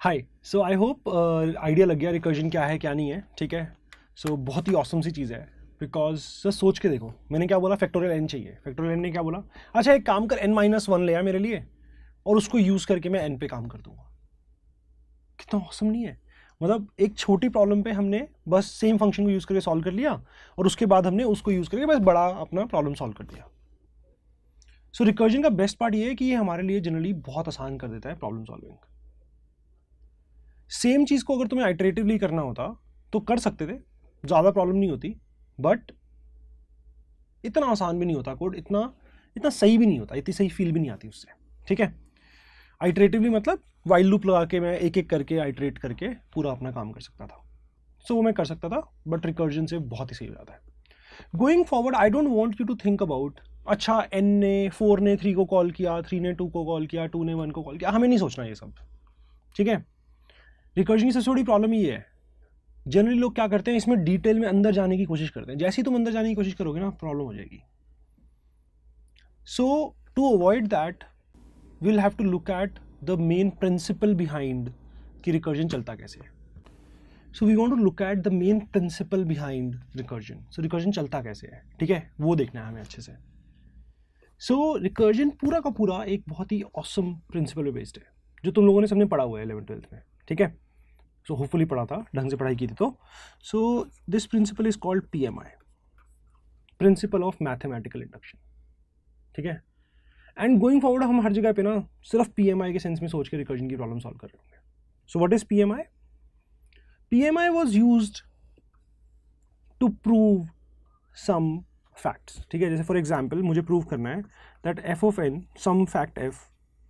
Hi, so I hope idea लग गया recursion क्या है क्या नहीं है, ठीक है। सो बहुत ही ऑसम सी चीज़ है, बिकॉज सर सोच के देखो, मैंने क्या बोला, फैक्टोरियल एन चाहिए। फैक्टोरियल एन ने क्या बोला, अच्छा एक काम कर, n-1 ले आ मेरे लिए और उसको यूज़ करके मैं n पे काम कर दूंगा। कितना ऑसम नहीं है? मतलब एक छोटी प्रॉब्लम पे हमने बस सेम फंक्शन को यूज़ करके सॉल्व कर लिया और उसके बाद हमने उसको यूज़ करके बस बड़ा अपना प्रॉब्लम सॉल्व कर दिया। सो रिकर्जन का बेस्ट पार्ट ये है कि ये हमारे लिए जनरली बहुत आसान कर देता है प्रॉब्लम सॉल्विंग। सेम चीज़ को अगर तुम्हें आइटरेटिवली करना होता तो कर सकते थे, ज़्यादा प्रॉब्लम नहीं होती, बट इतना आसान भी नहीं होता कोड, इतना सही भी नहीं होता, इतनी सही फील भी नहीं आती उससे, ठीक है। आइटरेटिवली मतलब वाइल लूप लगा के मैं एक एक करके आइटरेट करके पूरा अपना काम कर सकता था। सो वो मैं कर सकता था, बट रिकर्जन से बहुत ही सही हो जाता है। Going forward I don't want you to think about, अच्छा n ने 4 ने 3 को कॉल किया, 3 ने 2 को कॉल किया, 2 ने 1 को कॉल किया, हमें नहीं सोचना ये सब, ठीक है। रिकर्जन की सबसे बड़ी प्रॉब्लम ये है, जनरली लोग क्या करते हैं, इसमें डिटेल में अंदर जाने की कोशिश करते हैं। जैसे ही तुम अंदर जाने की कोशिश करोगे ना, प्रॉब्लम हो जाएगी। So to avoid that we'll have to look at the main principle behind कि रिकर्जन चलता कैसे है। So we want to look at the main principle behind recursion. So recursion चलता कैसे है, ठीक है, वो देखना है हमें अच्छे से। So रिकर्जन पूरा का पूरा एक बहुत ही awesome principle पे बेस्ड है, जो तुम लोगों ने सबने पढ़ा हुआ है 11th-12th में, ठीक है। So होपफुली पढ़ा था, ढंग से पढ़ाई की थी तो। So this principle is called PMI, Principle of Mathematical Induction, ठीक है। एंड गोइंग फॉरवर्ड हम हर जगह पे ना सिर्फ पीएमआई के सेंस में सोच के रिकर्जन की प्रॉब्लम सॉल्व कर रहे होंगे। So what is PMI? PMI was used to prove some facts, ठीक है। जैसे फॉर एग्जांपल मुझे प्रूव करना है that F of N, some fact F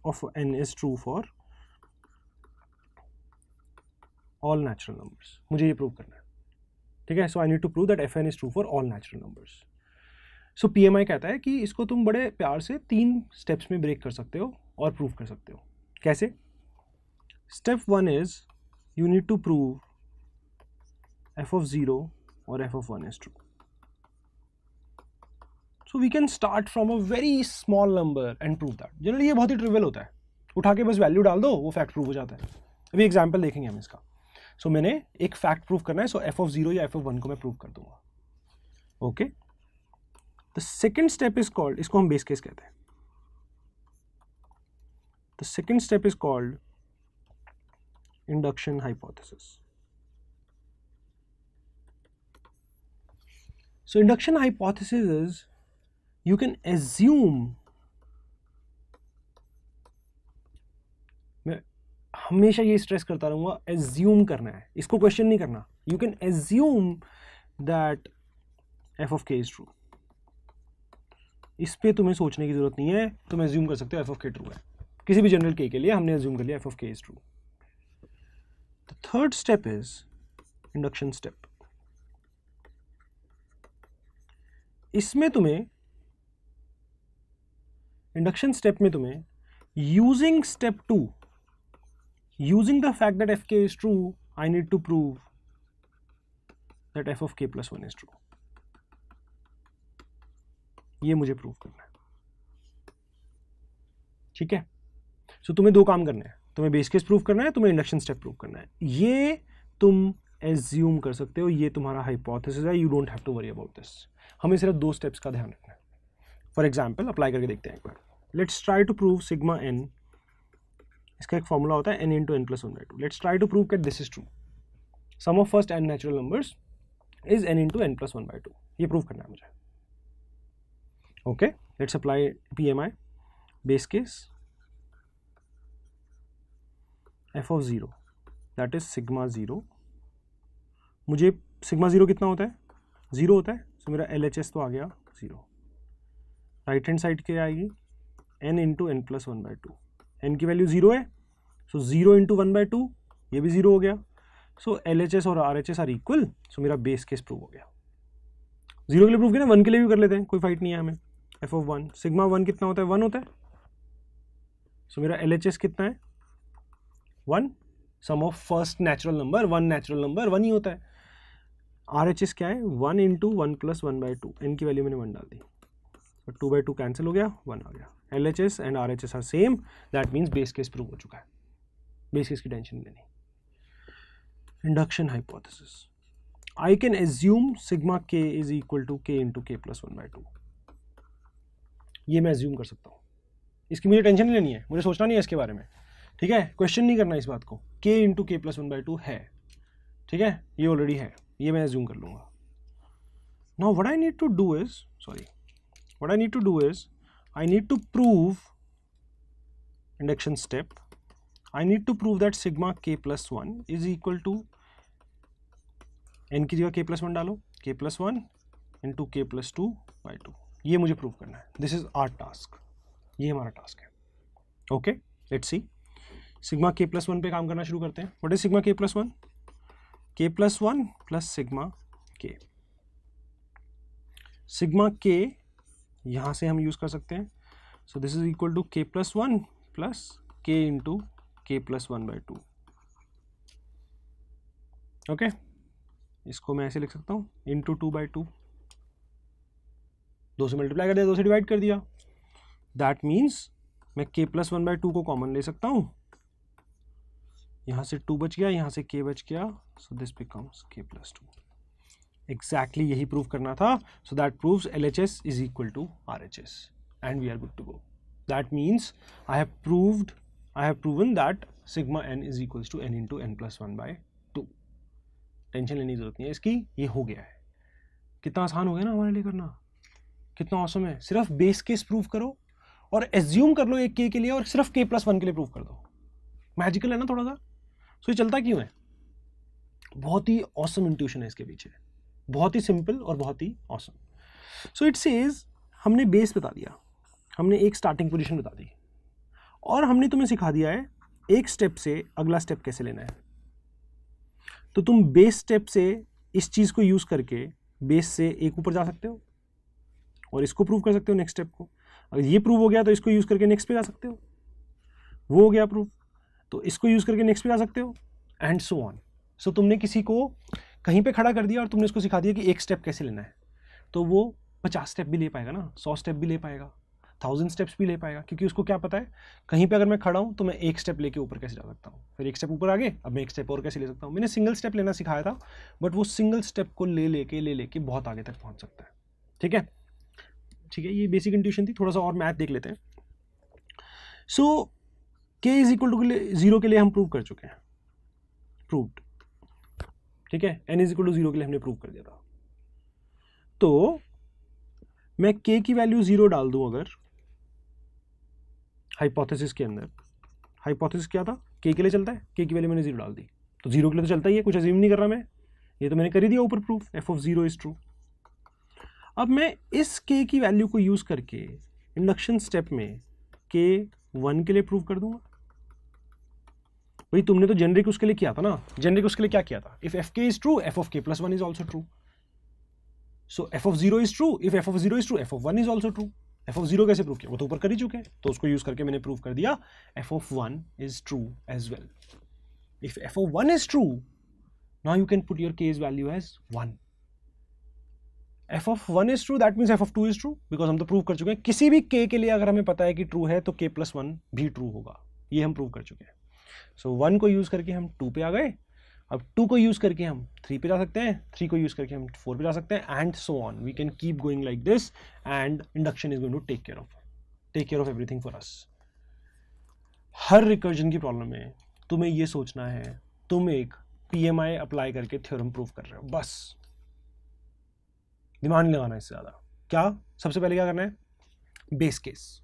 of N is true for all natural numbers. मुझे ये प्रूव करना है, ठीक है। So I need to prove that F N is true for all natural numbers. So PMI कहता है कि इसको तुम बड़े प्यार से 3 स्टेप्स में ब्रेक कर सकते हो और प्रूव कर सकते हो। कैसे? Step 1 is you need to prove F of 0 और F of 1 is true. So we can start from a very small number and prove that. Generally ये बहुत ही ट्रिवियल होता है, उठा के बस वैल्यू डाल दो, वो फैक्ट प्रूव हो जाता है। अभी एग्जाम्पल देखेंगे हम इसका। सो मैंने एक फैक्ट प्रूव करना है, सो एफ ऑफ 0 या एफ ऑफ 1 को मैं प्रूव कर दूंगा, okay. The second step is called, इसको हम बेस केस कहते हैं। The second step is called induction hypothesis. So induction hypothesis is you can assume, मैं हमेशा ये स्ट्रेस करता रहूंगा, assume करना है, इसको क्वेश्चन नहीं करना। You can assume that f of k is true. इस पे तुम्हें सोचने की जरूरत नहीं है, तुम एज्यूम कर सकते हो एफ ऑफ के ट्रू है। किसी भी जनरल के लिए हमने एज्यूम कर लिया F of K is true. The third step is induction step. इसमें तुम्हें इंडक्शन स्टेप में तुम्हें using step 2, using the fact that F K is true, I need to prove that F of K plus 1 is true. ये मुझे prove करना है, ठीक है। सो तुम्हें 2 काम करने हैं, तुम्हें बेस केस प्रूव करना है, तुम्हें इंडक्शन स्टेप प्रूव करना है। ये तुम एज्यूम कर सकते हो, ये तुम्हारा हाइपोथेसिस है, you don't have to worry about this. हमें सिर्फ 2 स्टेप्स का ध्यान रखना है। फॉर एग्जाम्पल अप्लाई करके देखते हैं एक बार। Let's try to prove sigma N, इसका एक फॉर्मूला होता है n into n plus 1/2। Let's try to prove that this is true. Sum of first n natural numbers is n into n plus 1/2। ये प्रूव करना है मुझे, okay. Let's apply PMI. Base case f of 0 that is sigma 0। मुझे sigma 0 कितना होता है? 0 होता है। so मेरा LHS तो आ गया 0। राइट हैंड साइड क्या आएगी? n into n plus 1/2। n की वैल्यू 0 है, सो 0 इंटू 1/2, ये भी 0 हो गया। सो LHS और RHS आर इक्वल, सो मेरा बेस केस प्रूव हो गया। 0 के लिए प्रूव किया ना, 1 के लिए भी कर लेते हैं, कोई फाइट नहीं है हमें। एफ ऑफ 1, सिग्मा 1 कितना होता है? 1 होता है। सो मेरा LHS कितना है? 1। Sum of first natural number, 1 natural number 1 ही होता है। RHS क्या है? 1 इंटू 1 प्लस 1/2। n की वैल्यू मैंने 1 डाल दी, 2/2 कैंसिल हो गया, 1 आ गया। LHS and RHS are same, that means base case prove हो चुका है। बेस केस की टेंशन नहीं लेनी। Induction hypothesis, I can assume sigma k is equal to k into k plus 1/2। ये मैं एज्यूम कर सकता हूँ, इसकी मुझे टेंशन नहीं लेनी है, मुझे सोचना नहीं है इसके बारे में, ठीक है, क्वेश्चन नहीं करना इस बात को। के इंटू के प्लस 1/2 है, ठीक है, ये ऑलरेडी है, ये मैं एज्यूम कर लूँगा। Now what I need to do is I need to prove induction step. I need to prove that sigma k plus 1 is equal to n की जगह k plus 1 डालो, k plus 1 into k plus 2/2। ये मुझे prove करना है। This is our task, ये हमारा task है। Okay, let's see. Sigma k plus 1 पे काम करना शुरू करते हैं। What is sigma k plus 1? k plus 1 plus sigma k। Sigma k यहां से हम यूज कर सकते हैं। So this is equal to k plus 1 plus k into k plus 1/2। Okay, इसको मैं ऐसे लिख सकता हूं, इंटू 2/2। 2 से मल्टीप्लाई कर दिया, 2 से डिवाइड कर दिया। दैट मीन्स मैं k plus 1/2 को कॉमन ले सकता हूं, यहां से 2 बच गया, यहां से k बच गया। So this becomes k plus 2। Exactly यही प्रूव करना था। So that proves LHS is equal to RHS and we are good to go. That means I have proven that sigma n is equals to n into n plus 1/2। Tension लेने की जरूरत नहीं है इसकी, ये हो गया है। कितना आसान हो गया ना हमारे लिए करना, कितना औसम है। सिर्फ बेस केस प्रूव करो और एज्यूम कर लो एक k के लिए, और सिर्फ k plus 1 के लिए प्रूव कर दो। मैजिकल है ना थोड़ा सा। सो ये चलता क्यों है? बहुत ही ऑसम इंट्यूशन है इसके पीछे, बहुत ही सिंपल और बहुत ही ऑसम। सो इट सेज हमने बेस बता दिया, हमने एक स्टार्टिंग पोजीशन बता दी, और हमने तुम्हें सिखा दिया है एक स्टेप से अगला स्टेप कैसे लेना है। तो तुम बेस स्टेप से इस चीज को यूज करके बेस से एक ऊपर जा सकते हो और इसको प्रूव कर सकते हो नेक्स्ट स्टेप को। अगर ये प्रूव हो गया तो इसको यूज करके नेक्स्ट पे जा सकते हो, वो हो गया प्रूव, तो इसको यूज करके नेक्स्ट पे जा सकते हो, एंड सो ऑन। सो तुमने किसी को कहीं पे खड़ा कर दिया और तुमने उसको सिखा दिया कि एक स्टेप कैसे लेना है, तो वो 50 स्टेप भी ले पाएगा ना, 100 स्टेप भी ले पाएगा, 1000 स्टेप्स भी ले पाएगा, क्योंकि उसको क्या पता है कहीं पे अगर मैं खड़ा हूँ तो मैं एक स्टेप लेके ऊपर कैसे जा सकता हूँ, फिर एक स्टेप ऊपर आगे, अब मैं एक स्टेप और कैसे ले सकता हूँ। मैंने सिंगल स्टेप लेना सिखाया था, बट वो सिंगल स्टेप को ले लेके बहुत आगे तक पहुँच सकता है। ठीक है, ठीक है, ये बेसिक इंट्यूशन थी। थोड़ा सा और मैथ देख लेते हैं। सो k इज इक्वल टू 0 के लिए हम प्रूव कर चुके हैं, प्रूव्ड। ठीक है, n इज इक्वल टू 0 के लिए हमने प्रूव कर दिया था। तो मैं k की वैल्यू 0 डाल दूं अगर हाइपोथेसिस के अंदर, हाइपोथेसिस क्या था, k के लिए चलता है, k की वैल्यू मैंने 0 डाल दी, तो 0 के लिए तो चलता ही है, कुछ अज्यूम नहीं कर रहा मैं, ये तो मैंने कर ही दिया ऊपर proof, f of 0 is true. अब मैं इस k की वैल्यू को यूज करके इंडक्शन स्टेप में k 1 के लिए प्रूव कर दूंगा। भाई तुमने तो जेनरिक उसके लिए किया था ना, जेनरिक उसके लिए क्या किया था, if F K is true F of K plus 1 is also true, so F of 0 is true, if F of 0 is true F of 1 is also true. F of 0 कैसे प्रूव किया, वो तो ऊपर कर ही चुके हैं, तो उसको यूज करके मैंने प्रूव कर दिया F of 1 is true as well. If F of 1 is true, now you can put your k is value as 1। F of 1 is true, that means F of 2 is true, because हम तो prove कर चुके हैं किसी भी k के लिए अगर हमें पता है कि ट्रू है तो k प्लस 1 भी ट्रू होगा, ये हम प्रूव कर चुके हैं। सो 1 को यूज करके हम 2 पे आ गए, अब 2 को यूज करके हम 3 पे जा सकते हैं, 3 को यूज करके हम 4 पे जा सकते हैं, and so on. We can keep going like this, and induction is going to take care of everything for us. हर रिकर्जन की प्रॉब्लम में तुम्हें ये सोचना है तुम एक PMI अप्लाई करके थ्योरम प्रूव कर रहे हो, बस दिमाग नहीं लगाना इससे ज्यादा। क्या सबसे पहले क्या करना है, बेस केस।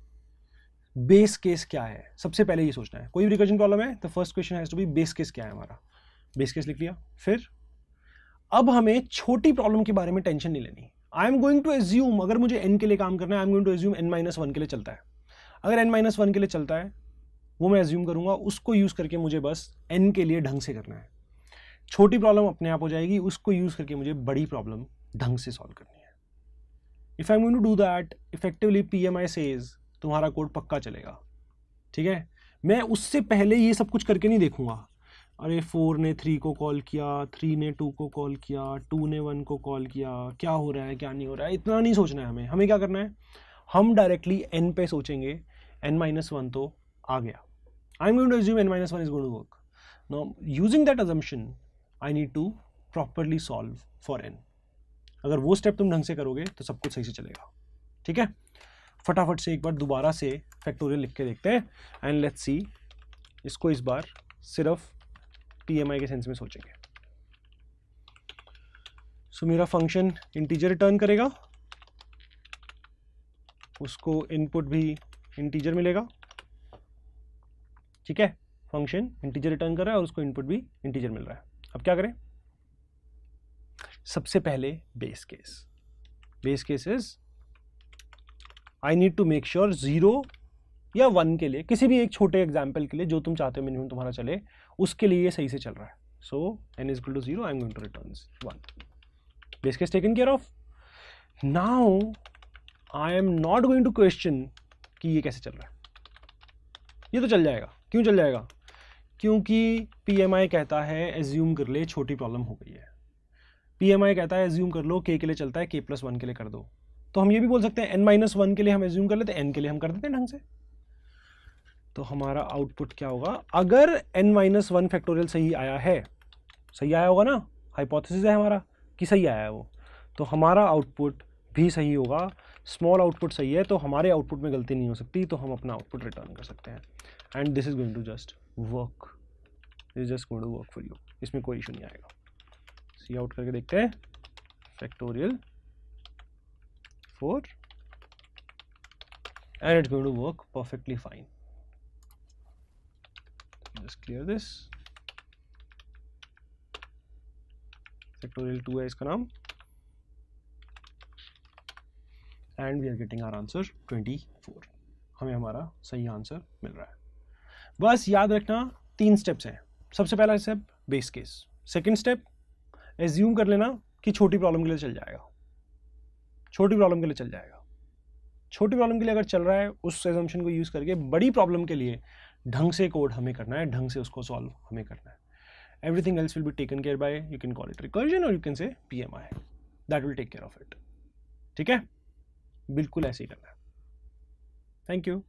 बेस केस क्या है सबसे पहले ये सोचना है। कोई भी रिकर्जन प्रॉब्लम है तो first question has to be base case क्या है हमारा। बेस केस लिख लिया, फिर अब हमें छोटी प्रॉब्लम के बारे में टेंशन नहीं लेनी। I am going to assume, अगर मुझे n के लिए काम करना है, I am going to assume n-1 के लिए चलता है। अगर n-1 के लिए चलता है वो मैं एज्यूम करूंगा, उसको यूज करके मुझे बस n के लिए ढंग से करना है। छोटी प्रॉब्लम अपने आप हो जाएगी, उसको यूज करके मुझे बड़ी प्रॉब्लम ढंग से सॉल्व करनी है। If I am going to do that effectively, PMI says तुम्हारा कोड पक्का चलेगा। ठीक है, मैं उससे पहले ये सब कुछ करके नहीं देखूंगा, अरे 4 ने 3 को कॉल किया, 3 ने 2 को कॉल किया, 2 ने 1 को कॉल किया, क्या हो रहा है क्या नहीं हो रहा है, इतना नहीं सोचना है हमें। हमें क्या करना है, हम डायरेक्टली n पे सोचेंगे, n-1 तो आ गया। I am going to assume n-1 is going to work. Now using that assumption I need to properly solve for n. अगर वो स्टेप तुम ढंग से करोगे तो सब कुछ सही से चलेगा. ठीक है, फटाफट से एक बार दोबारा से फैक्टोरियल लिख के देखते हैं एंड लेट्स सी. इसको इस बार सिर्फ PMI के सेंस में सोचेंगे. सो मेरा फंक्शन इंटीजर रिटर्न करेगा, उसको इनपुट भी इंटीजर मिलेगा. ठीक है, फंक्शन इंटीजर रिटर्न कर रहा है और उसको इनपुट भी इंटीजर मिल रहा है. अब क्या करें? सबसे पहले base case. Base case is I need to make sure 0 या 1 के लिए, किसी भी एक छोटे एग्जाम्पल के लिए जो तुम चाहते हो मिनिमम तुम्हारा चले, उसके लिए ये सही से चल रहा है. So n is equal to 0, I am going to return 1. Base case taken care of. Now I am not going to question कि ये कैसे चल रहा है. ये तो चल जाएगा. क्यों चल जाएगा? क्योंकि PMI कहता है एज्यूम कर ले छोटी प्रॉब्लम हो गई है. PMI कहता है एज्यूम कर लो k के लिए चलता है, k+1 के लिए कर दो. तो हम ये भी बोल सकते हैं n-1 के लिए हम एज्यूम कर लेते हैं, n के लिए हम कर देते हैं ढंग से. तो हमारा आउटपुट क्या होगा? अगर n-1 फैक्टोरियल सही आया है, सही आया होगा ना, हाइपोथेसिस है हमारा कि सही आया है वो, तो हमारा आउटपुट भी सही होगा. स्मॉल आउटपुट सही है तो हमारे आउटपुट में गलती नहीं हो सकती, तो हम अपना आउटपुट रिटर्न कर सकते हैं. And this is going to just work. Is just going to work for you. इसमें कोई इशू नहीं आएगा. सी आउट करके देखते हैं. Factorial 4 and it's going to work perfectly fine. Just clear this. Factorial 2 है इसका नाम. And we are getting our answer 24. हमें हमारा सही आंसर मिल रहा है. बस याद रखना 3 स्टेप्स हैं. सबसे पहला step base case. Second step assume कर लेना कि छोटी प्रॉब्लम के लिए चल जाएगा. छोटी प्रॉब्लम के लिए चल जाएगा. छोटी प्रॉब्लम के लिए अगर चल रहा है, उस एजम्पशन को यूज करके बड़ी प्रॉब्लम के लिए ढंग से कोड हमें करना है, ढंग से उसको सॉल्व हमें करना है. Everything else will be taken care by, you can call it recursion और you can say PMI. That will take care of it. ठीक है, बिल्कुल ऐसे ही करना है. Thank you.